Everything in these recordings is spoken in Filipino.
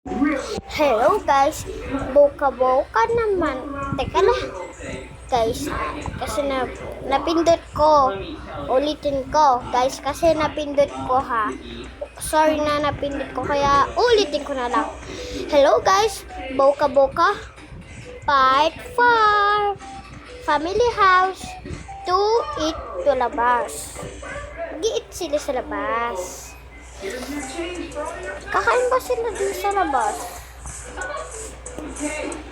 Hello guys, buka-buka naman. Teka lang guys, kasi napindot ko. Ulitin ko guys, kasi napindot ko ha. Sorry na napindot ko, kaya ulitin ko na lang. Hello guys, buka-buka. Part 4. Family house. To eat to labas. Gi-eat sila sa labas. Kakain ba sila dun sa labas?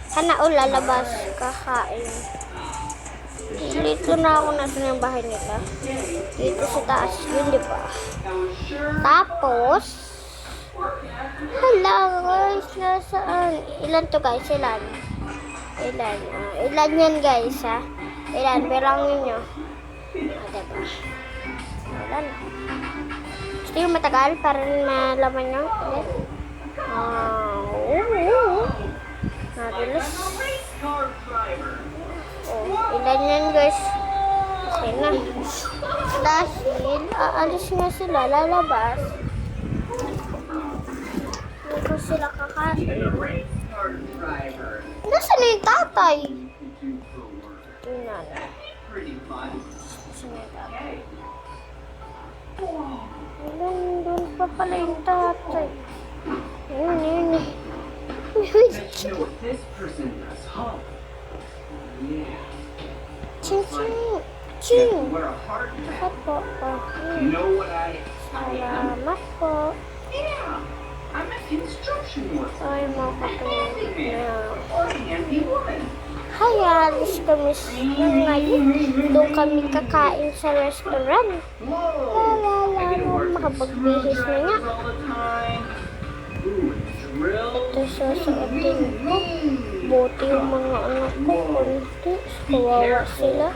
Kana o lalabas, kakain. Dito na ako nasa yung bahay nila. Dito sa taas yun, di ba? Tapos, hala guys, nasaan? Ilan to guys? Ilan? Ilan yan guys ha? Ilan? Bilangin nyo. Diba? Ilan? Gusto yung matagal para malaman nyo? Mabilis. Ilan yan guys? Okay na. Dahil aalis nga sila, lalabas. Hindi ko sila kakain. Nasaan yung tatay? Tingnan. Nasaan yung tatay? Doon pa pala yung tatay. Yun. Ching. Salamat po. Salamat po. Ay, mga kapatid. Hi, alis kami ngayon. Doon kami kakain sa restaurant. Makapagbihis na nga. Ito susuotin ko. Buti yung mga anak ko. Kunti. Kawawa sila.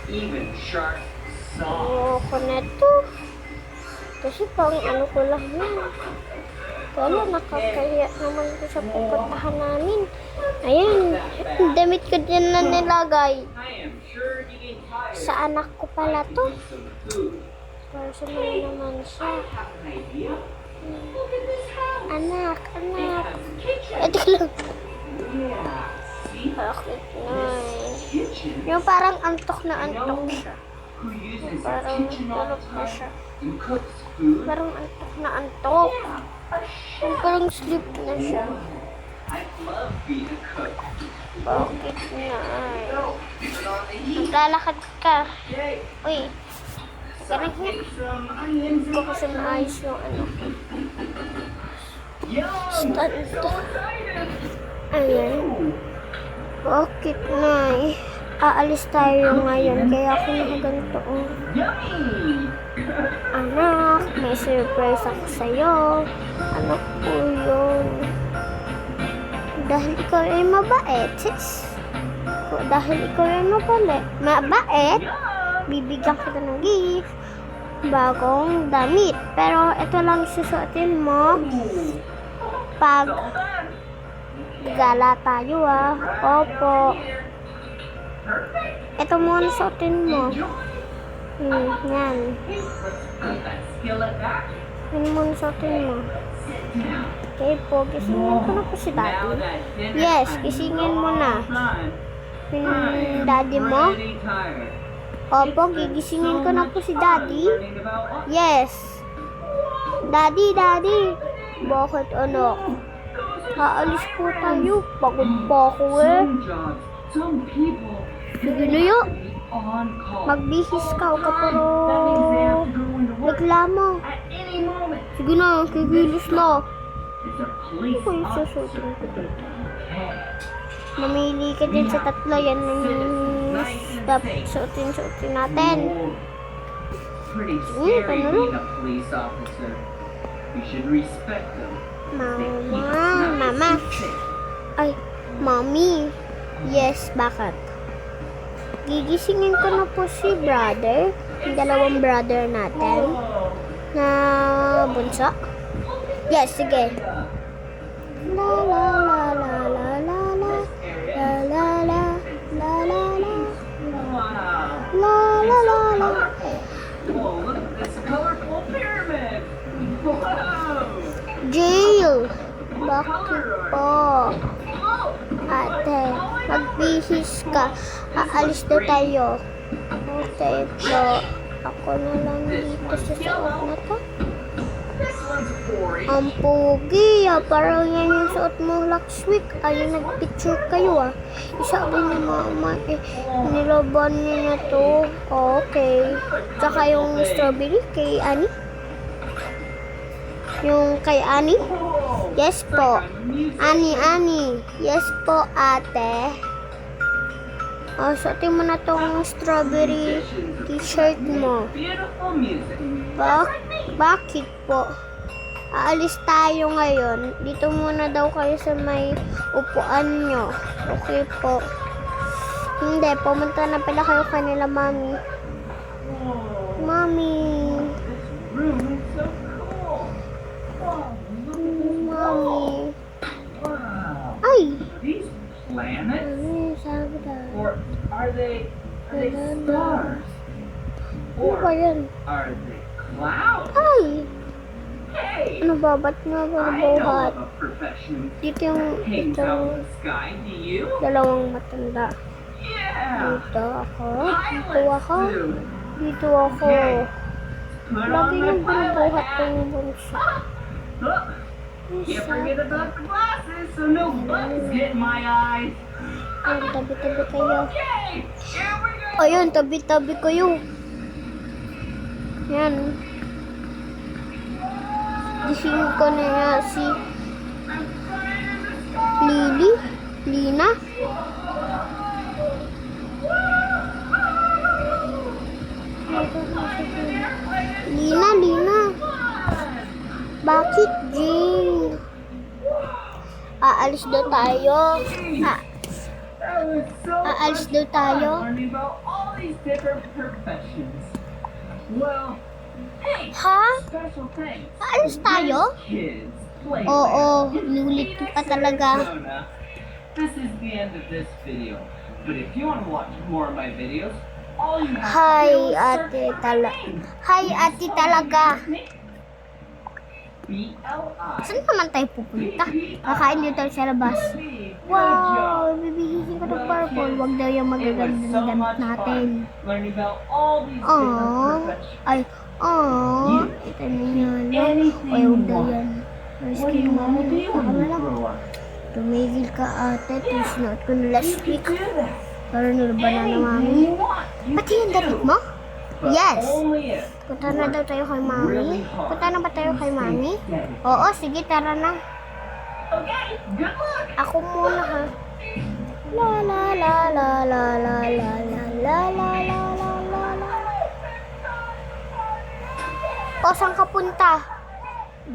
Ayoko na ito. Kasi pang ano ko lang yan. Kaya nakakaya naman ko sa pupuntahan namin. Ayan, damit ko din na nilagay. Sa anak ko pala to. Personal naman siya. Anak. Ito lang. Bakit na yung parang antok na antok siya. Parang tulog na siya. Parang antok na antok. Parang sleep na siya. Bakit na ay? Maglalakad ka. Uy. Ganag nga. Hindi ko kasi maayos yung ano. Stand to. Ayan. Bakit na eh? Aalis tayo ngayon. Kaya ako nakaganto. Anak, may surprise ako sa'yo. Ano po yun? Dahil ikaw ay mabait, sis. Dahil ikaw ay mabait, bibigyan kita ng gift. Bagong damit. Pero ito lang susuotin mo pag gala tayo ah. Opo. Ito muna suotin mo. Yan. Yan muna suotin mo. Okay po, gisingin ko na po si daddy. Yes, gisingin mo na. Yung daddy mo? Opo, gigisingin ko na po si daddy. Yes. Daddy. Bakit anak? Aalis po tayo. Pagod pa ako eh. Sige na yun. Magbihis ka. Huwag ka pero reklamo. Sige na, kikilos na. Ano ko yung susutin ko dito? Mamili ka din sa tatlo. Yan yung dapat suotin natin. Paano? Mama. Ay, mommy. Yes, bakit? Gigisingin ko na po si brother. Yung dalawang brother natin. Na bunso. Yes, sige. La la la la la la la la la la la la la la la la. Whoa, look at this colorful pyramid. Wow. Jail. Bakit po? Ate, magbihis ka. Aalis na tayo. Okay po. Ako na lang dito sa suot na to. Ang pogi ah. Parang yan yung suot mo last week. Ayun, nagpicture kayo ah. Isabi ni mama eh, nilaban niya na to. Okay. Tsaka yung strawberry kay Ani. Yung kay Ani? Yes po. Ani. Yes po, ate. Suotin mo na tong strawberry t-shirt mo. Bakit po? Aalis tayo ngayon. Dito muna daw kayo sa may upuan nyo. Okay po. Hindi, pumunta na pala kayo kanila, mami. Mami. Mami. Ay! These planets? Ano sabi na? Or are they stars? Ano ba yan? Are they clouds? Ay! Hey! Ano ba? Ba't nga ba I know nabuhat? of a profession Dito yung hangs out itong in the sky. Do you? dalawang matanda. Yeah! Dito ako. Dito ako. Pilot suit. Dito ako. Put Lagi on my yung pilot binubuhat hat. ng bunso. Huh. Can't forget about the glasses so no bugs get in my eyes. Ay, tabi-tabi kayo. Okay, here we go. Ayun, tabi-tabi kayo. Yan. Gising ko na nga si Lina. Lina. Bakit, Jing? Aalis daw tayo. That was so Aalis much daw tayo. fun learning about all these different professions. Well, hey, Ha? special thanks. Aalis tayo? Kids play. Oo, inulit ko pa talaga. This is the end of this video. But if you want to watch more of my videos, all you have Hi, to do is ate search talaga. Hi, ate talaga. BLI. Saan naman tayo pupunta? Kakain dito tayo sa labas. Wow, bibihisin ko ng purple. Huwag daw yung magaganda ng damit natin. Learning about all these Aww. different professions. Ay, aww. Ito na yan. Ay, huwag daw yan. Ay, What do you want to do Ako when na you lang. grow up? Tumigil ka ate. Sinuot ko na last You week. can do that. Pero nilaba na na mami. Anything you want. You Pati yung damit mo? But Yes. only if Punta na daw tayo kay mami. Punta na ba tayo kay mami? Oo, sige, tara na. Okay, good luck. Ako muna ha. La la la la la la la la la la la la la la. O, saan ka punta?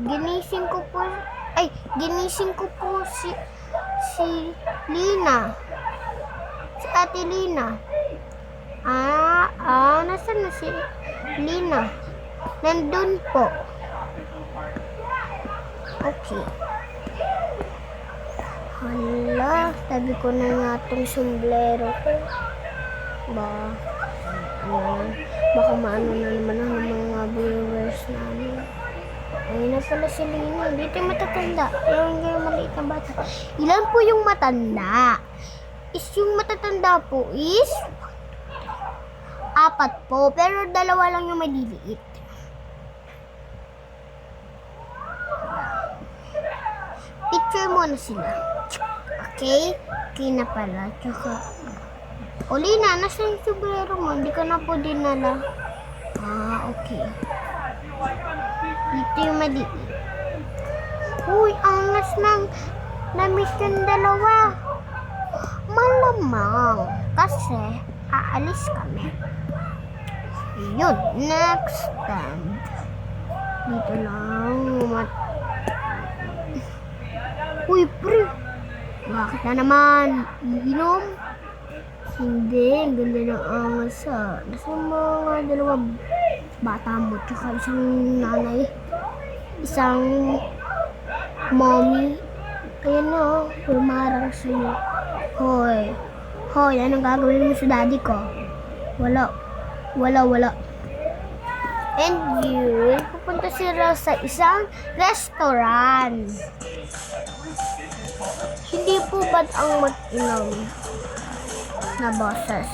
Ginising ko po si Lina. Si Ate Lina. Nasaan na si Lina? Nandun po. Okay. Hala, sabi ko na nga itong sombrero ko. Baka maano na naman ang mga viewers namin. Ayun na pala si Lina. Dito yung matatanda. Yung maliit na bata. Ilan po yung matanda? Yung matatanda po is 4 po. Pero 2 lang yung maliliit. Picture mo na sila. Okay? Okay na pala. Tsaka, Lina, nasa yung sombrero mo? Hindi ka na po dinala. Okay. Dito yung maliit. Uy, angas ng na-miss yung 2. Malamang. Kasi, aalis kami. Yun. Next time. Dito lang. Uy, pre. Bakit na naman? Iinom? Hindi. Ang ganda ng angas ha. Nasa mga 2 bata mo. Tsaka isang nanay. Isang mommy. Ayan na. Pumarang sa'yo. Hoy. Hoy, anong gagawin mo sa daddy ko? Wala. And yun, pupunta sila sa isang restaurant. po ba't ang mag-inom na boses?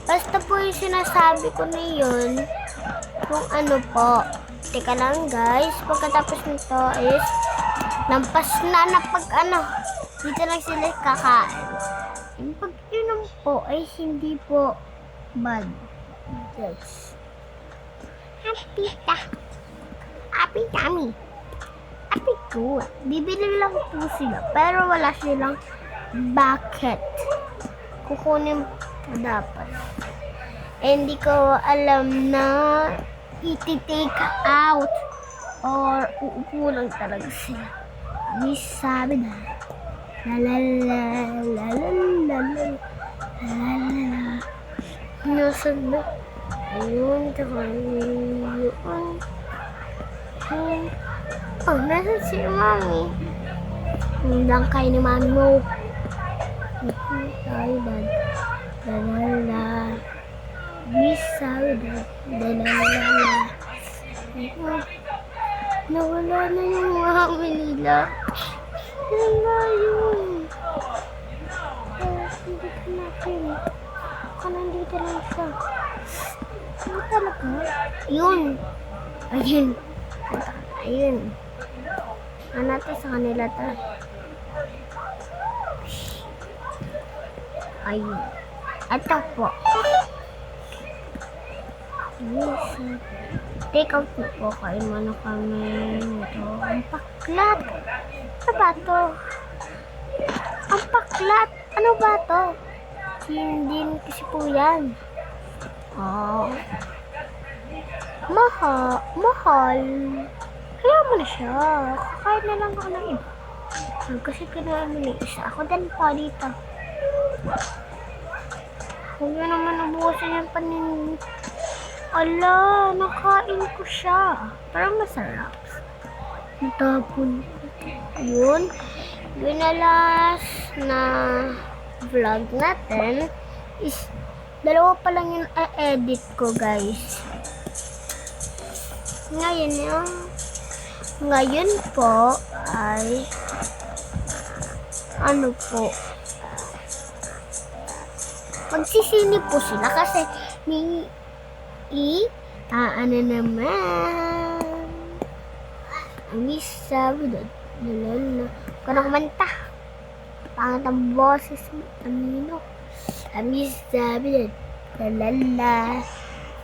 Basta po yung sinasabi ko na yun, kung ano po. Teka lang guys, pagkatapos nito is, lampas na pag dito lang sila kakain. Yung pag-inom po ay hindi po bad. Yes. Apita. Happy kami. Happy ko. Bibili lang po sila, pero wala silang bucket. Kukunin po dapat. Hindi ko alam na iti-take out or uupo lang talaga sila. Di sabi na la la la la la la la la la. Nasaan na? Ayun, tsaka yun. Oh, nasaan si Mami? Hindang kayo ni Mami mo. Sorry, Dad. La la la. Miss sorry, Dad. La la la la. Nawala na yung Mami nila. Wala yun. Hindi ka natin. Baka nandito lang siya. Ano talaga? Yun. Ayun. Ayun. Ano natin sa kanila to? Ayun. Ito po. Yes. Take out po kayo muna kami. Ito. Ang paklat. Ano ba to? Ang paklat. Ano ba to? Hindi kasi po yan. Oh. Mahal. Kaya mo na siya. Kakain na lang ako ng iba. Kasi kailangan mo na isa. Ako din pa dito. Huwag yun naman nabukasan yung panin. Ala, nakain ko siya. Parang masarap. Natapon ko. Yun. Yun na last na vlog natin is dalawa pa lang yung edit ko guys. Ngayon po ay ano po, magsisini po sila kasi ano naman ang sabi doon lalala ka na kumanta pangat ang boses mo amino ang sabi doon lalala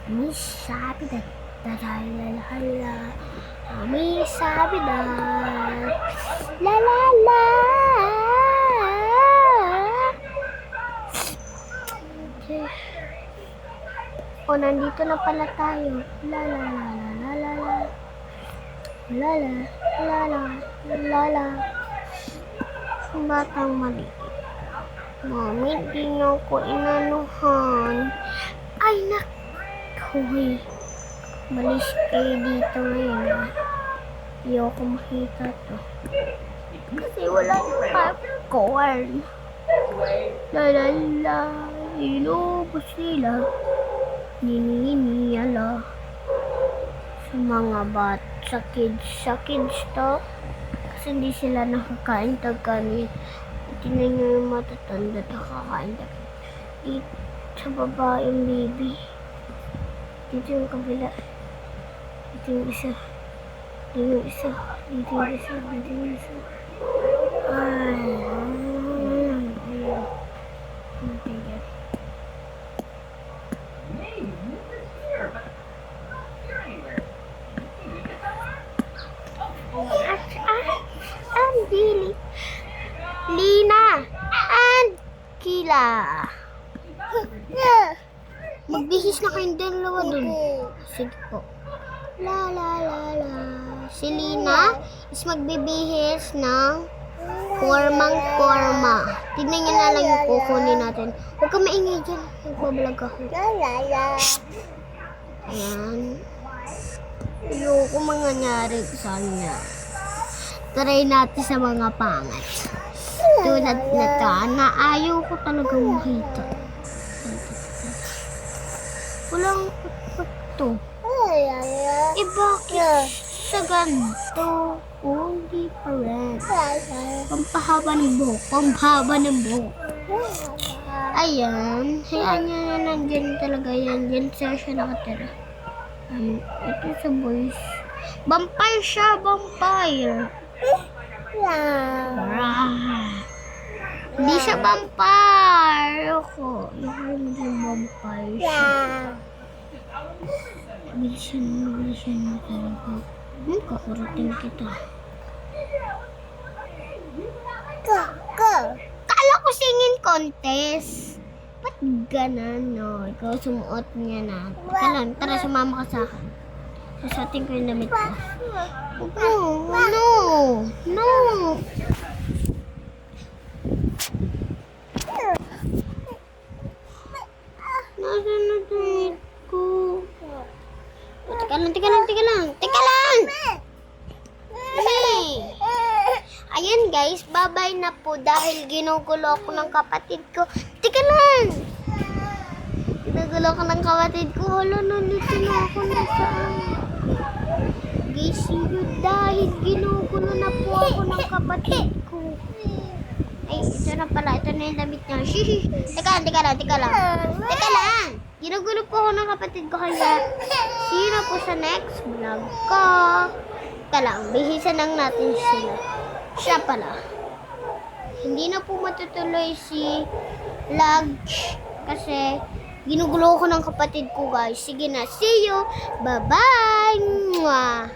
ang sabi doon lalala ang sabi doon lalala. O, nandito na pala tayo. La la la la la la la la la la la la. Ang batang maliit. Mami, di niyo ko inanuhan. Ay, nakoy. Malis kayo dito ngayon. Ayoko makita to. Kasi wala yung popcorn. La la la. Inubos nila. Niniyala sa mga sa kids to kasi hindi sila nakakain tagani. Tingnan nyo yung matatanda nakakain tagani. Dito sa baba yung baby, dito yung kabila, dito yung isa, dito yung isa, dito yung isa, dito yung isa. Lina and Kila. Magbihis na kayong dalawa dun. Sige po. La la la la. Si Lina is magbibihis ng pormang-porma. Tignan nyo na lang yung kukunin natin. Huwag ka maingay dyan. Nagbablog ako. Shhh! Ayan. Ayoko mangyayari sa kanya. Try natin sa mga pangat. Tulad na ito, na ayaw ko talagang makita. Walang ito. Bakit sa ganito? Oh. different. Pampahaba ng buhok. Pampahaba ng buhok. Ayan. Hayaan niya na nandyan talaga yan. Diyan siya nakatira. Ito sa boys. Vampire siya. Vampire. Hindi siya vampire. Ako. Yung vampire siya. Bilisan mo talaga. Kakurating kita. Kala ko singing contest. Ba't ganon, no? Ikaw sumuot niya na. Teka lang, tara, sumama ka sa akin. Susuotin ko yung damit ko. No. Nasaan na damit ko? Teka lang! Hey! Ayan guys, babay na po dahil ginugulo ako ng kapatid ko. Teka lang! Ginugulo ko ng kapatid ko. Hala, nandito na ako nasaan. Guys, yun dahil ginugulo na po ako ng kapatid ko. Ay, ito na pala. Ito na yung damit niya. Shish! Teka lang! Ginugulo po ako ng kapatid ko kaya see na po sa next vlog ko. Teka lang, bihisan lang natin sila. Siya pala. Hindi na po matutuloy si vlog kasi ginugulo ko ng kapatid ko guys. Sige na, see you. Bye-bye! Mwah!